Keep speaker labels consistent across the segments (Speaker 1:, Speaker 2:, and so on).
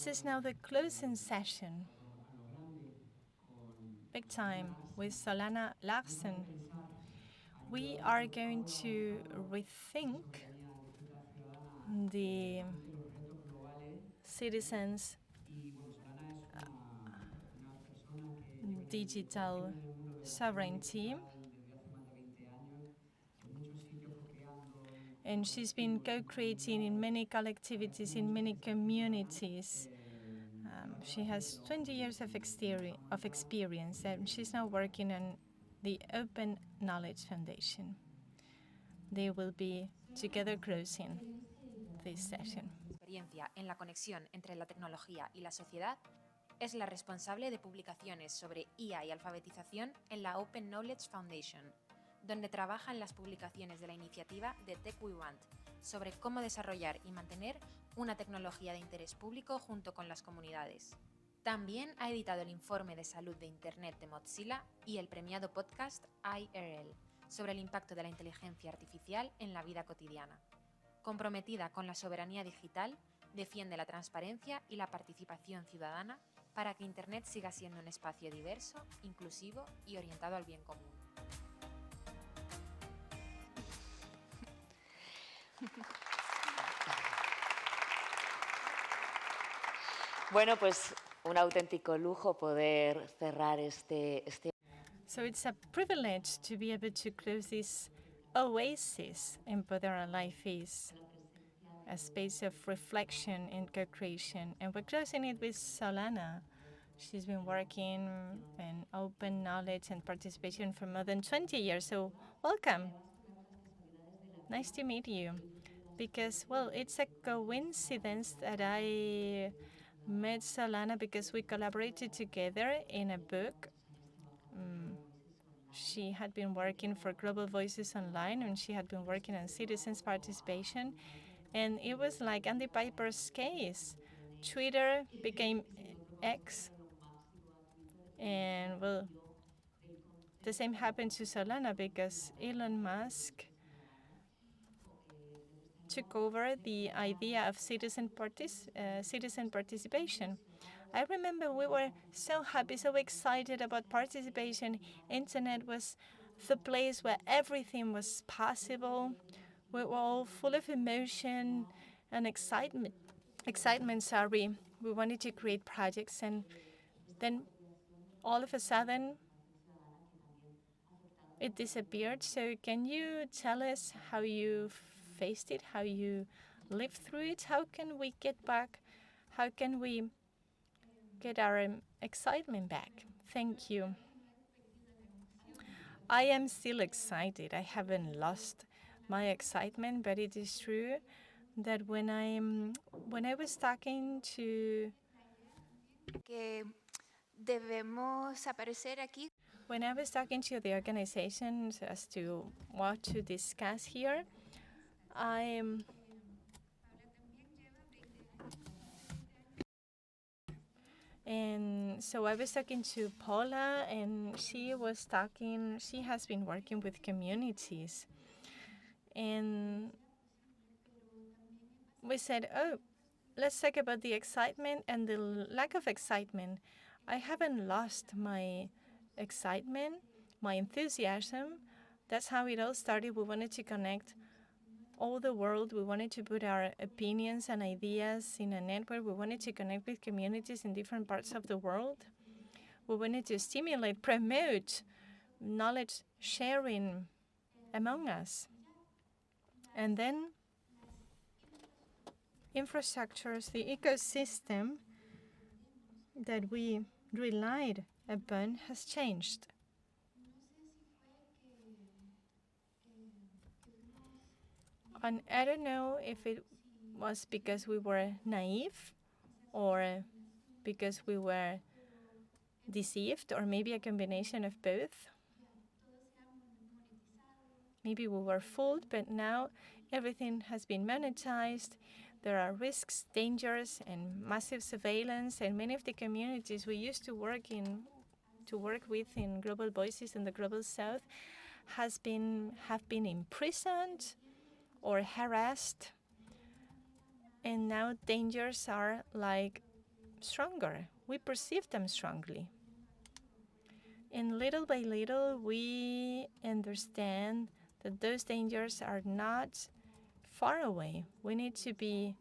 Speaker 1: This is now the closing session, big time, with Solana Larsen. We are going to rethink the citizens' digital sovereignty. And she's been co-creating in many collectivities, in many communities. She has 20 years of experience, and she's now working on the Open Knowledge Foundation. They will be together closing this session.
Speaker 2: Experiencia en la conexión entre la tecnología y la sociedad, es la responsable de publicaciones sobre IA y alfabetización en la Open Knowledge Foundation, donde trabaja en las publicaciones de la iniciativa de Tech We Want sobre cómo desarrollar y mantener una tecnología de interés público junto con las comunidades. También ha editado el informe de salud de Internet de Mozilla y el premiado podcast IRL sobre el impacto de la inteligencia artificial en la vida cotidiana. Comprometida con la soberanía digital, defiende la transparencia y la participación ciudadana para que Internet siga siendo un espacio diverso, inclusivo y orientado al bien común.
Speaker 3: Bueno, pues un auténtico lujo poder cerrar este.
Speaker 1: So it's a privilege to be able to close this oasis in Podera Life is a space of reflection and co-creation. And we're closing it with Solana. She's been working in open knowledge and participation for more than 20 years. So welcome. Nice to meet you. Because, well, it's a coincidence that I met Solana because we collaborated together in a book. She had been working for Global Voices Online, and she had been working on citizens' participation. And it was like Andy Piper's case. Twitter became X. And, well, the same happened to Solana because Elon Musk took over the idea of citizen participation. I remember we were so happy, so excited about participation. Internet was the place where everything was possible. We were all full of emotion and excitement. We wanted to create projects, and then all of a sudden it disappeared. So can you tell us how you faced it, how you lived through it? How can we get back? How can we get our excitement back? Thank you. I am still excited. I haven't lost my excitement, but it is true that when I was talking to when I was talking to the organizations as to what to discuss here, and so I was talking to Paula, and she has been working with communities. And we said, oh, let's talk about the excitement and the lack of excitement. I haven't lost my excitement, my enthusiasm. That's how it all started. We wanted to connect all the world. We wanted to put our opinions and ideas in a network. We wanted to connect with communities in different parts of the world. We wanted to stimulate, promote knowledge sharing among us. And then infrastructures, the ecosystem that we relied upon has changed. And I don't know if it was because we were naive or because we were deceived, or maybe a combination of both. Maybe we were fooled, but now everything has been monetized. There are risks, dangers, and massive surveillance. And many of the communities we used to work with in Global Voices in the Global South have been imprisoned or harassed. And now dangers are like stronger. We perceive them strongly. And little by little, we understand that those dangers are not far away. We need to be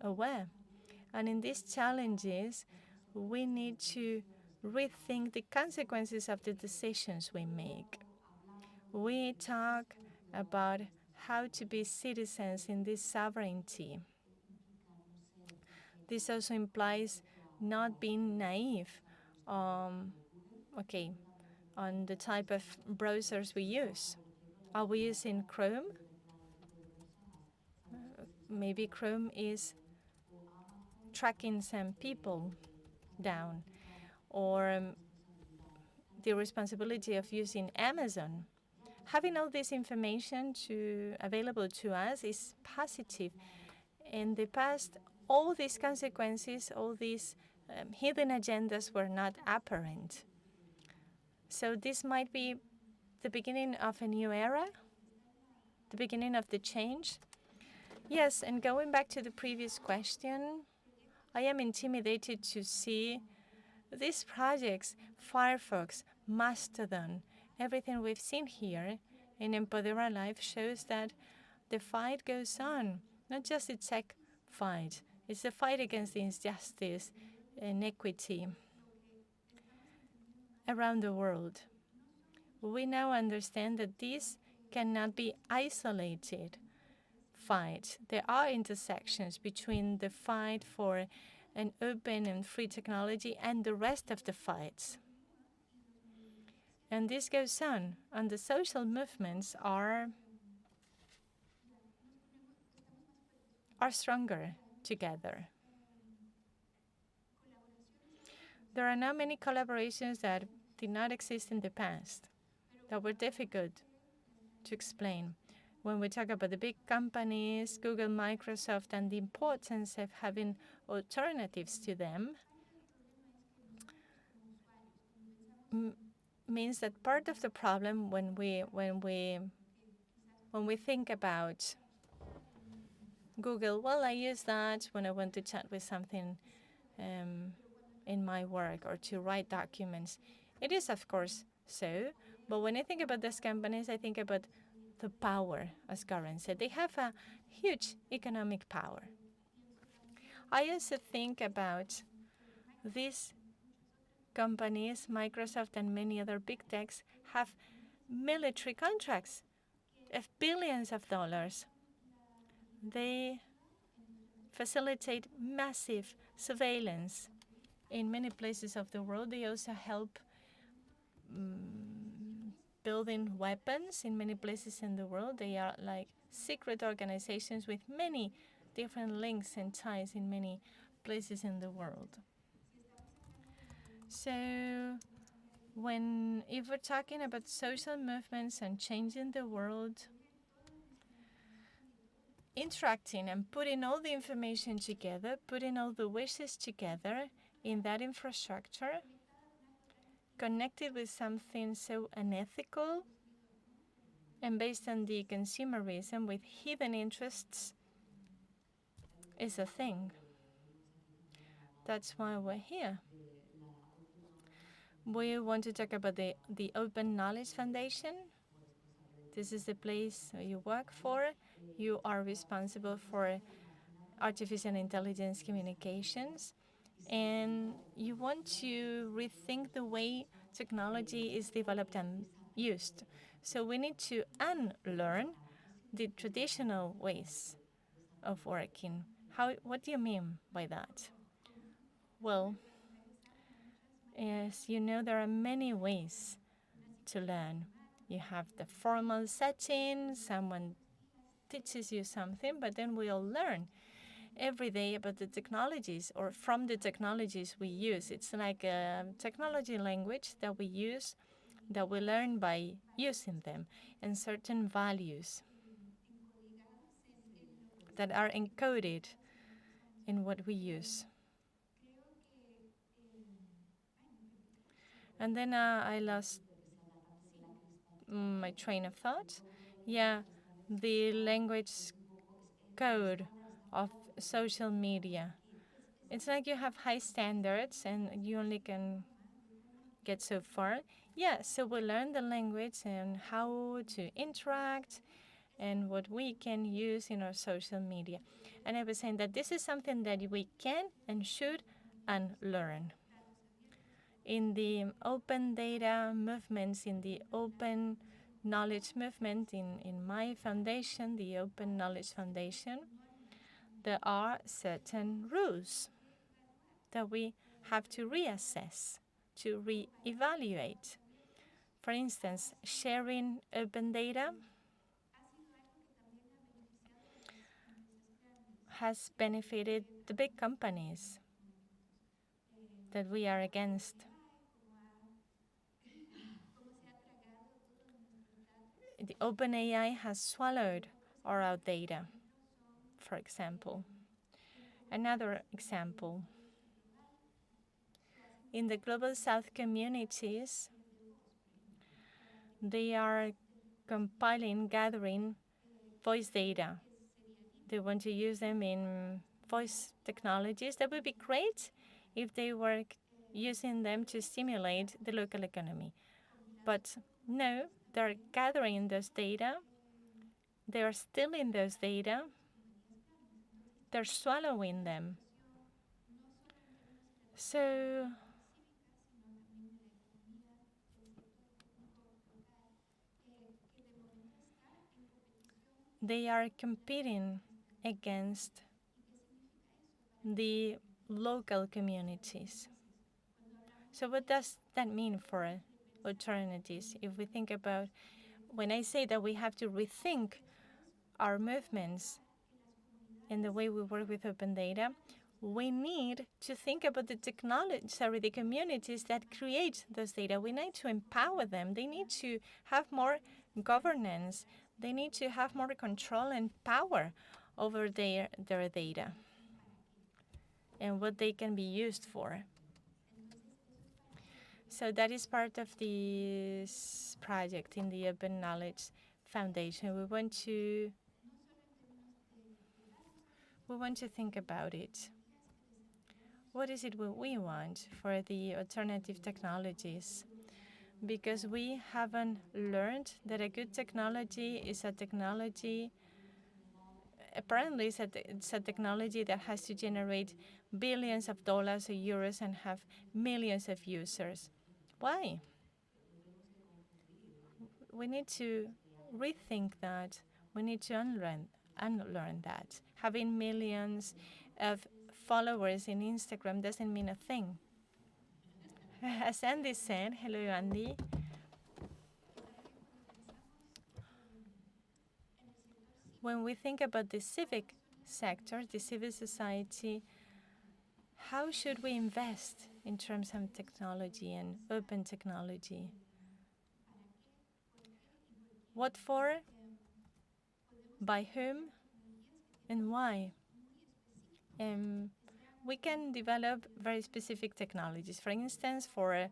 Speaker 1: aware. And in these challenges, we need to rethink the consequences of the decisions we make. We talk about how to be citizens in this sovereignty. This also implies not being naive on the type of browsers we use. Are we using Chrome? Maybe Chrome is tracking some people down, or the responsibility of using Amazon. Having all this information available to us is positive. In the past, all these consequences, all these hidden agendas were not apparent. So this might be the beginning of a new era, the beginning of the change. Yes, and going back to the previous question, I am intimidated to see these projects, Firefox, Mastodon, everything we've seen here in Empodera Life shows that the fight goes on, not just the tech fight. It's a fight against the injustice, inequity around the world. We now understand that these cannot be isolated fights. There are intersections between the fight for an open and free technology and the rest of the fights. And this goes on, and the social movements are stronger together. There are now many collaborations that did not exist in the past, that were difficult to explain. When we talk about the big companies, Google, Microsoft, and the importance of having alternatives to them, means that part of the problem when we think about Google, well, I use that when I want to chat with something in my work or to write documents. It is, of course, so. But when I think about these companies, I think about the power, as Karen said. They have a huge economic power. I also think about these companies, Microsoft and many other big techs, have military contracts of billions of dollars. They facilitate massive surveillance in many places of the world. They also help building weapons in many places in the world. They are like secret organizations with many different links and ties in many places in the world. So if we're talking about social movements and changing the world, interacting and putting all the information together, putting all the wishes together in that infrastructure, connected with something so unethical and based on the consumerism with hidden interests, is a thing. That's why we're here. We want to talk about the Open Knowledge Foundation. This is the place you work for. You are responsible for artificial intelligence communications, and you want to rethink the way technology is developed and used. So we need to unlearn the traditional ways of working. What do you mean by that? Well, as you know, there are many ways to learn. You have the formal setting, someone teaches you something, but then we all learn every day about the technologies or from the technologies we use. It's like a technology language that we use, that we learn by using them, and certain values that are encoded in what we use. And then I lost my train of thought. Yeah, the language code of social media. It's like you have high standards and you only can get so far. Yeah, so we learn the language and how to interact and what we can use in our social media. And I was saying that this is something that we can and should unlearn. In the open data movements, in the open knowledge movement, in my foundation, the Open Knowledge Foundation, there are certain rules that we have to reassess, to reevaluate. For instance, sharing open data has benefited the big companies that we are against. The OpenAI has swallowed our data, for example. Another example, in the Global South communities, they are compiling, gathering voice data. They want to use them in voice technologies. That would be great if they were using them to stimulate the local economy. But no, they're gathering those data. They are stealing those data. They're swallowing them. So they are competing against the local communities. So what does that mean for alternatives? If we think about, when I say that we have to rethink our movements and the way we work with open data, we need to think about the communities that create those data. We need to empower them. They need to have more governance. They need to have more control and power over their data and what they can be used for. So that is part of this project in the Open Knowledge Foundation. We want to think about it. What is it we want for the alternative technologies? Because we haven't learned that a good technology is a technology, apparently it's a technology that has to generate billions of dollars or euros and have millions of users. Why? We need to rethink that. We need to unlearn that. Having millions of followers in Instagram doesn't mean a thing. As Andy said, hello Andy, when we think about the civic sector, the civil society, how should we invest in terms of technology and open technology? What for? By whom? And why? We can develop very specific technologies. For instance, for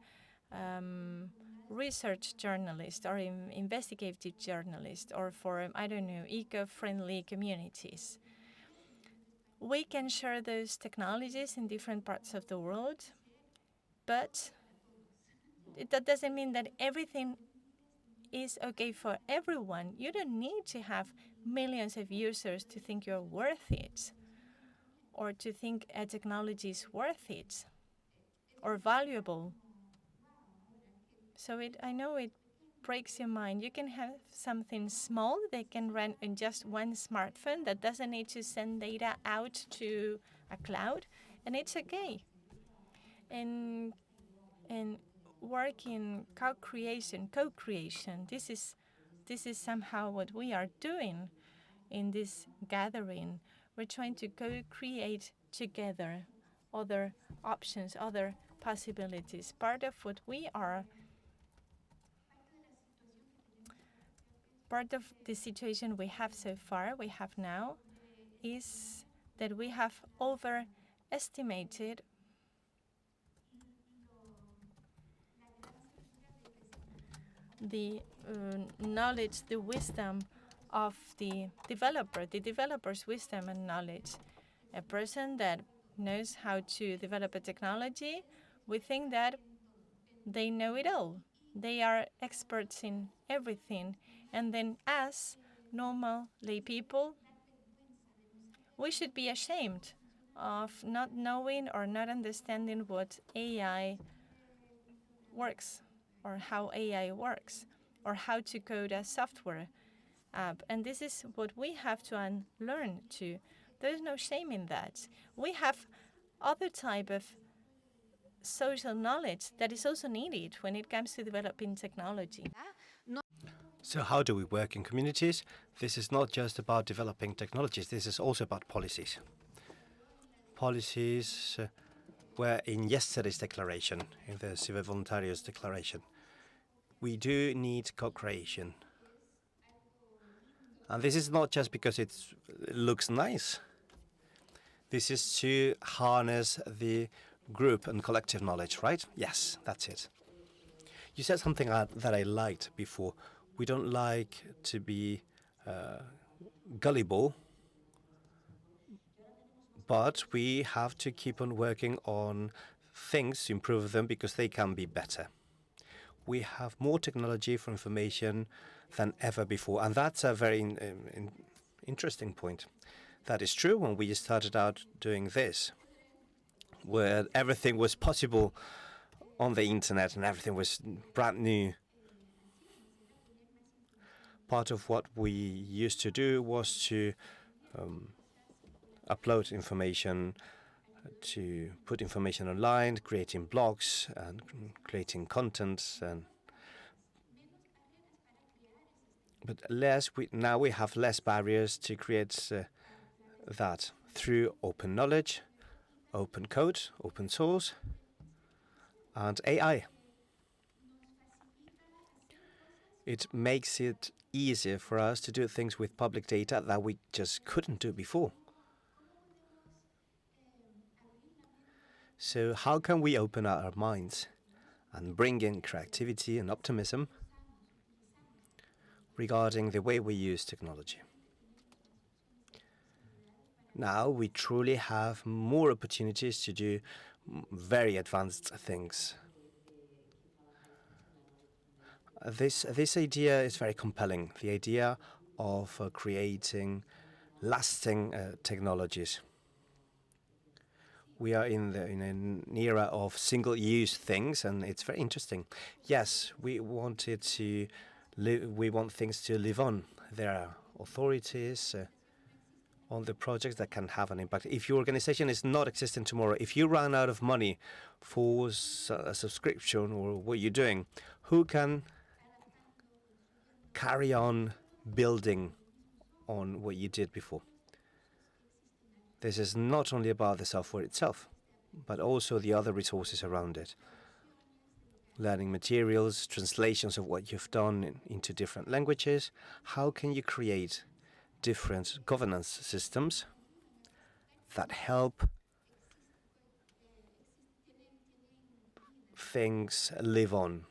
Speaker 1: research journalists or investigative journalists, or for, I don't know, eco-friendly communities. We can share those technologies in different parts of the world, but that doesn't mean that everything is okay for everyone. You don't need to have millions of users to think you're worth it, or to think a technology is worth it or valuable. So I know it breaks your mind. You can have something small that can run in just one smartphone that doesn't need to send data out to a cloud, and it's okay. And work in co-creation. This is somehow what we are doing in this gathering. We're trying to co-create together other options, other possibilities. Part of what we are, part of the situation we have so far, we have now, is that we have overestimated the knowledge, the wisdom of the developer's wisdom and knowledge. A person that knows how to develop a technology, we think that they know it all. They are experts in everything. And then us, normal lay people, we should be ashamed of not knowing or not understanding what AI works, or how AI works, or how to code a software app. And this is what we have to unlearn too. There's no shame in that. We have other type of social knowledge that is also needed when it comes to developing technology.
Speaker 4: So how do we work in communities? This is not just about developing technologies, this is also about policies. Policies were in yesterday's declaration, in the Civil Voluntarios Declaration. We do need co-creation. And this is not just because it looks nice. This is to harness the group and collective knowledge, right? Yes, that's it. You said something that I liked before. We don't like to be gullible, but we have to keep on working on things to improve them because they can be better. We have more technology for information than ever before, and that's a very interesting point. That is true when we started out doing this, where everything was possible on the internet and everything was brand new. Part of what we used to do was to upload information, to put information online, creating blogs and creating content. But now we have less barriers to create that through open knowledge, open code, open source, and AI. It makes it easier for us to do things with public data that we just couldn't do before. So how can we open our minds and bring in creativity and optimism regarding the way we use technology? Now we truly have more opportunities to do very advanced things. This idea is very compelling, the idea of creating lasting technologies. We are in an era of single-use things, and it's very interesting. Yes, we want things to live on. There are authorities on the projects that can have an impact. If your organization is not existing tomorrow, if you run out of money for a subscription or what you're doing, who can carry on building on what you did before? This is not only about the software itself, but also the other resources around it. Learning materials, translations of what you've done into different languages. How can you create different governance systems that help things live on?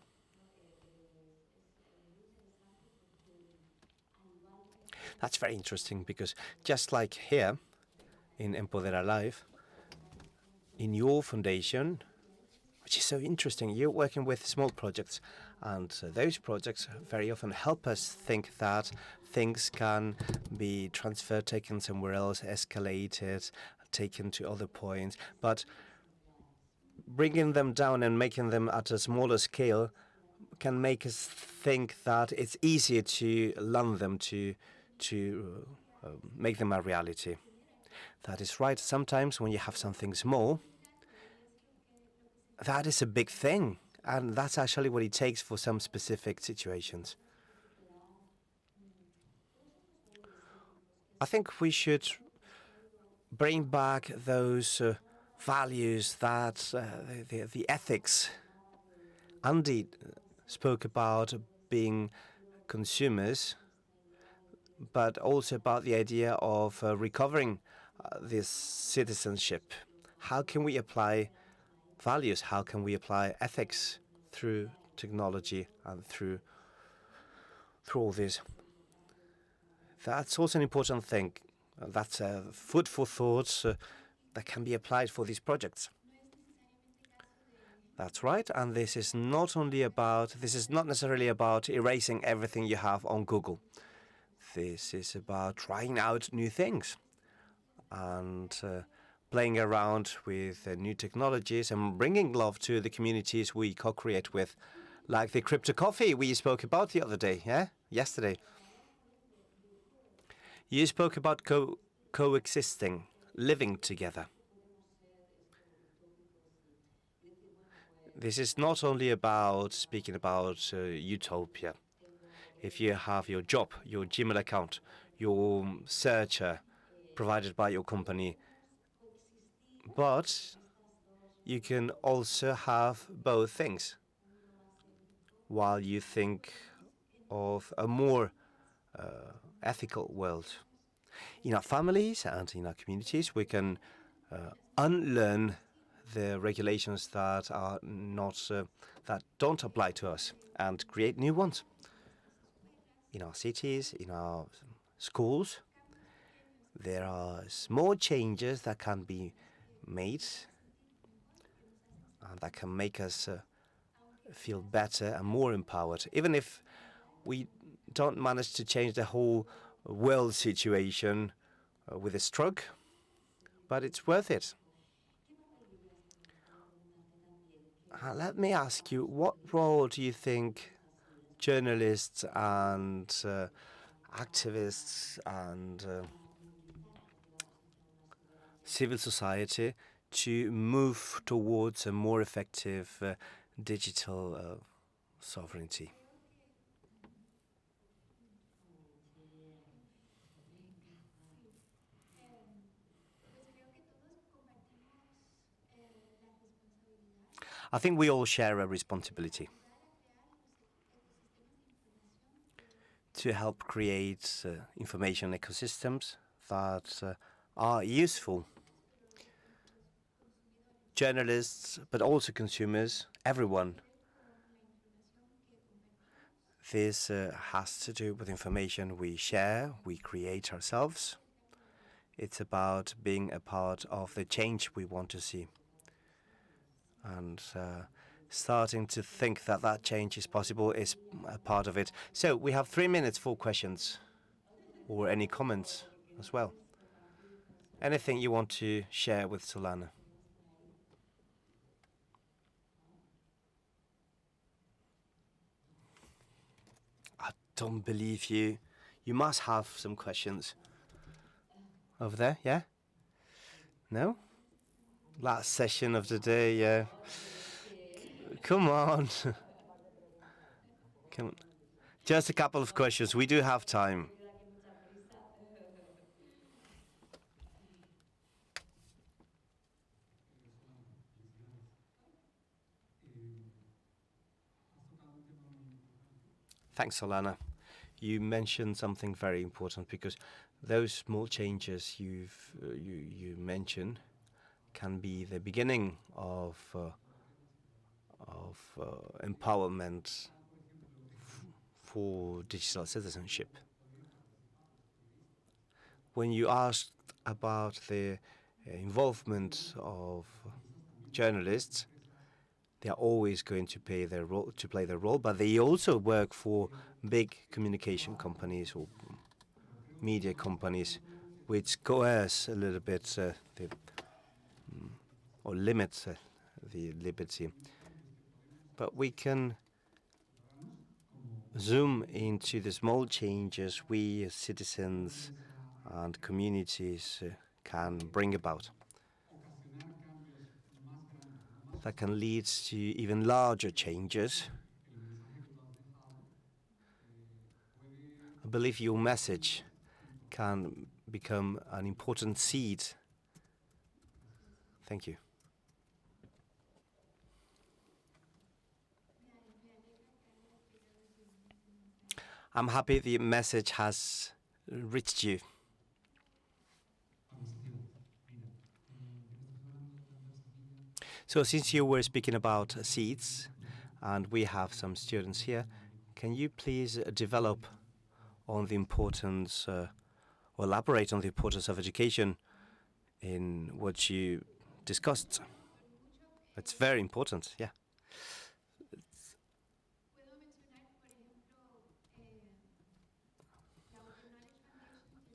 Speaker 4: That's very interesting because just like here in Empoderar Live, in your foundation, which is so interesting, you're working with small projects, and those projects very often help us think that things can be transferred, taken somewhere else, escalated, taken to other points. But bringing them down and making them at a smaller scale can make us think that it's easier to land them, to make them a reality. That is right. Sometimes when you have something small, that is a big thing. And that's actually what it takes for some specific situations. I think we should bring back those values that the ethics. Andy spoke about being consumers, but also about the idea of recovering this citizenship. How can we apply values? How can we apply ethics through technology and through all this? That's also an important thing. That's food for thought that can be applied for these projects. That's right, and this is not necessarily about erasing everything you have on Google. This is about trying out new things and playing around with new technologies and bringing love to the communities we co-create with, like the crypto coffee we spoke about the other day, yesterday. You spoke about coexisting, living together. This is not only about speaking about utopia. If you have your job, your Gmail account, your searcher provided by your company, but you can also have both things while you think of a more ethical world. In our families and in our communities, we can unlearn the regulations that are not that don't apply to us and create new ones. In our cities, in our schools, there are small changes that can be made and that can make us feel better and more empowered, even if we don't manage to change the whole world situation with a stroke, but it's worth it. Let me ask you, what role do you think journalists and activists and civil society to move towards a more effective digital sovereignty? I think we all share a responsibility to help create information ecosystems that are useful. Journalists, but also consumers, everyone. This has to do with information we share, we create ourselves. It's about being a part of the change we want to see. And starting to think that that change is possible is a part of it. So we have 3 minutes for questions or any comments as well. Anything you want to share with Solana? I don't believe you. You must have some questions. Over there, yeah? No? Last session of the day, yeah. Come on. Come on. Just a couple of questions. We do have time. Thanks, Solana. You mentioned something very important because those small changes you mentioned can be the beginning of empowerment for digital citizenship. When you asked about the involvement of journalists, they are always going to play their role, but they also work for big communication companies or media companies, which coerce a little bit or limit the liberty. But we can zoom into the small changes we as citizens and communities can bring about. That can lead to even larger changes. I believe your message can become an important seed. Thank you. I'm happy the message has reached you. So since you were speaking about seeds, and we have some students here, can you please develop on the importance or elaborate on the importance of education in what you discussed. It's very important, yeah.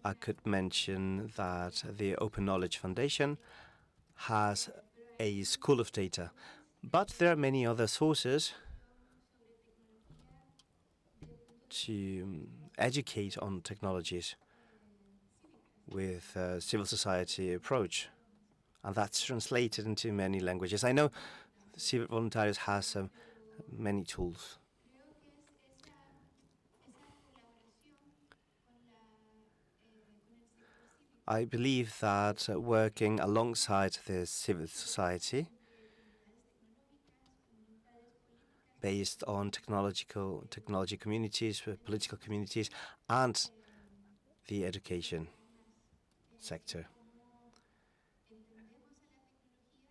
Speaker 4: I could mention that the Open Knowledge Foundation has a school of data, but there are many other sources to educate on technologies with a civil society approach, and that's translated into many languages. I know Civil Voluntaries has many tools. I believe that working alongside the civil society based on technology communities, political communities, and the education sector.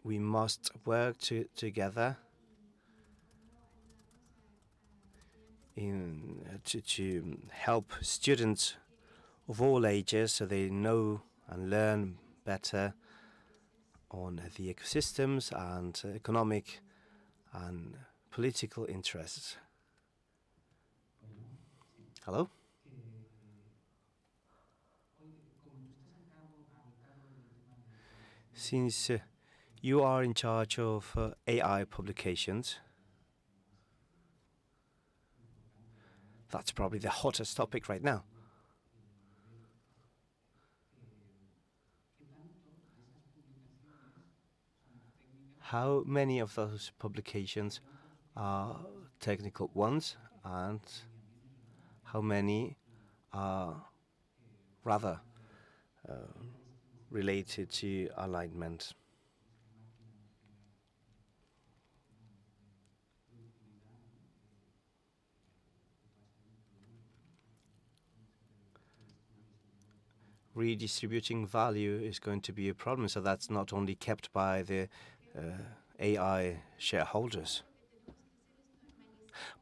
Speaker 4: We must work together to help students of all ages so they know and learn better on the ecosystems and economic and political interests. Hello? Since you are in charge of AI publications, that's probably the hottest topic right now. How many of those publications are technical ones, and how many are rather related to alignment? Redistributing value is going to be a problem, so that's not only kept by the AI shareholders.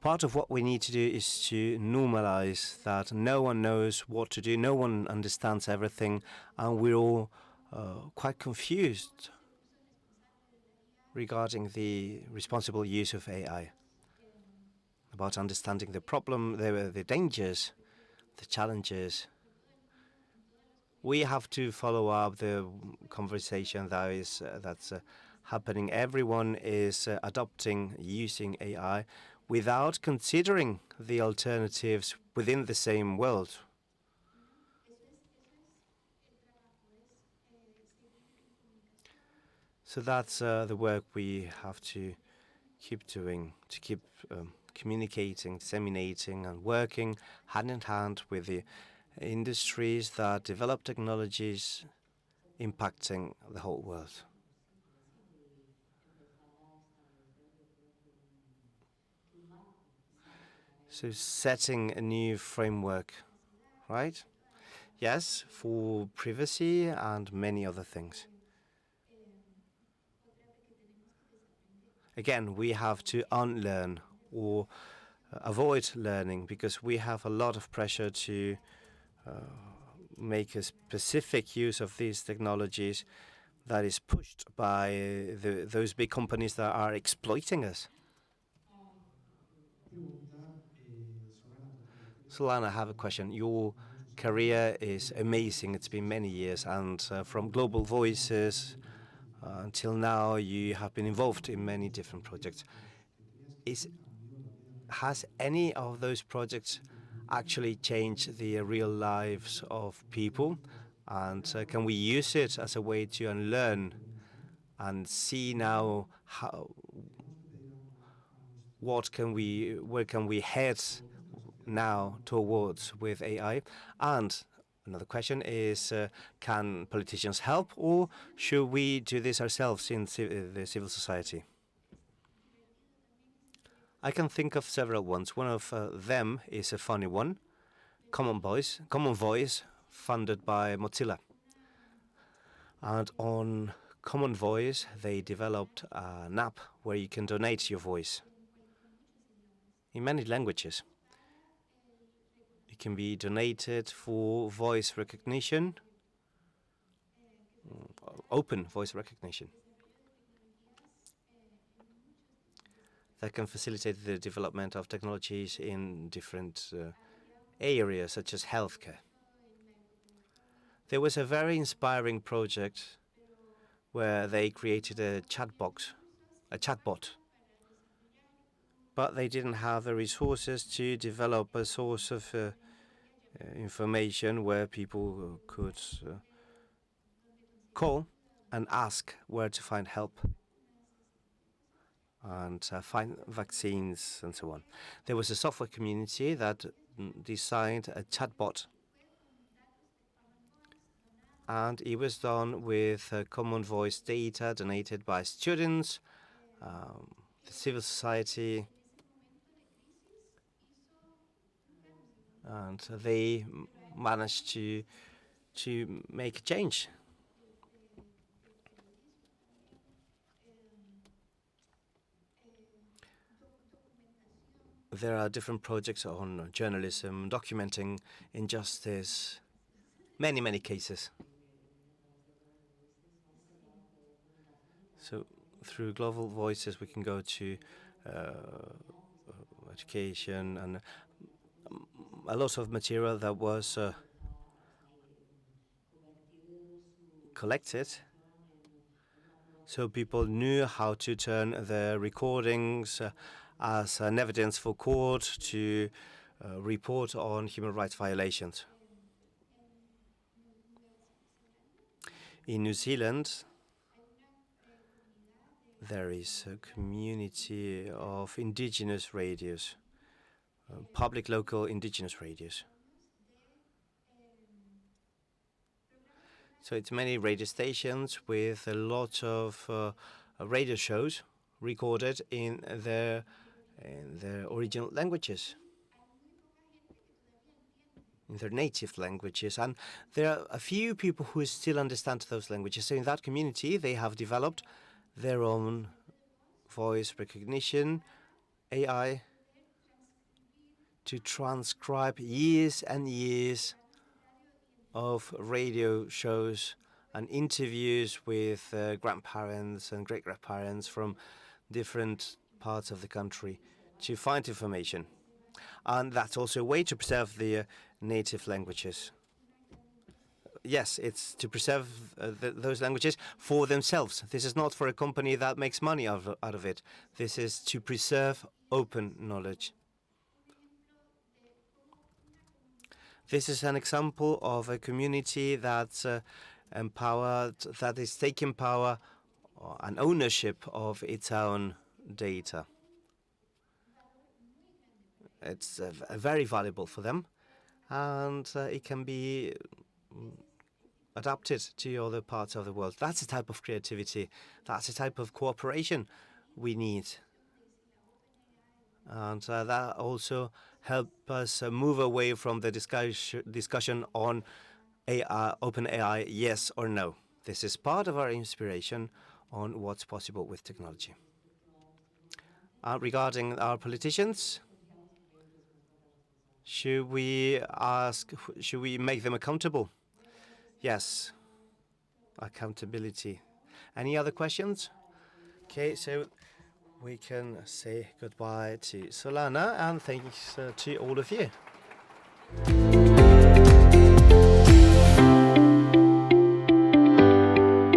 Speaker 4: Part of what we need to do is to normalize that no one knows what to do, no one understands everything, and we're all quite confused regarding the responsible use of AI, about understanding the problem, the dangers, the challenges. We have to follow up the conversation that's happening. Everyone is adopting, using AI without considering the alternatives within the same world. So that's the work we have to keep doing, to keep communicating, disseminating, and working hand in hand with the industries that develop technologies impacting the whole world. So setting a new framework, right? Yes, for privacy and many other things. Again, we have to unlearn or avoid learning because we have a lot of pressure to make a specific use of these technologies that is pushed by those big companies that are exploiting us. Solana, I have a question. Your career is amazing. It's been many years, and from Global Voices until now, you have been involved in many different projects. Has any of those projects actually changed the real lives of people? And can we use it as a way to unlearn and see now where can we head now towards with AI? And another question is, can politicians help, or should we do this ourselves in the civil society? I can think of several ones. One of them is a funny one, Common Voice, funded by Mozilla. And on Common Voice, they developed an app where you can donate your voice in many languages. You It can be donated for voice recognition, open voice recognition. That can facilitate the development of technologies in different areas, such as healthcare. There was a very inspiring project where they created a chatbot, but they didn't have the resources to develop a source of information where people could call and ask where to find help and find vaccines and so on. There was a software community that designed a chatbot, and it was done with common voice data donated by students, the civil society, and they managed to make a change. There are different projects on journalism, documenting injustice, many cases. So through Global Voices, we can go to education and a lot of material that was collected, so people knew how to turn their recordings as an evidence for court to report on human rights violations. In New Zealand, there is a community of indigenous radios, public local indigenous radios. So it's many radio stations with a lot of radio shows recorded in their original languages, in their native languages. And there are a few people who still understand those languages. So in that community, they have developed their own voice recognition AI to transcribe years and years of radio shows and interviews with grandparents and great-grandparents from different parts of the country to find information. And that's also a way to preserve the native languages. Yes, it's to preserve those languages for themselves. This is not for a company that makes money out of it. This is to preserve open knowledge. This is an example of a community that's empowered, that is taking power and ownership of its own data. It's very valuable for them, and it can be adapted to other parts of the world. That's a type of creativity. That's a type of cooperation we need. And that also helps us move away from the discussion on AI, open AI, yes or no. This is part of our inspiration on what's possible with technology. Regarding our politicians, should we make them accountable? Yes, accountability. Any other questions? Okay, so we can say goodbye to Solana, and thanks to all of you.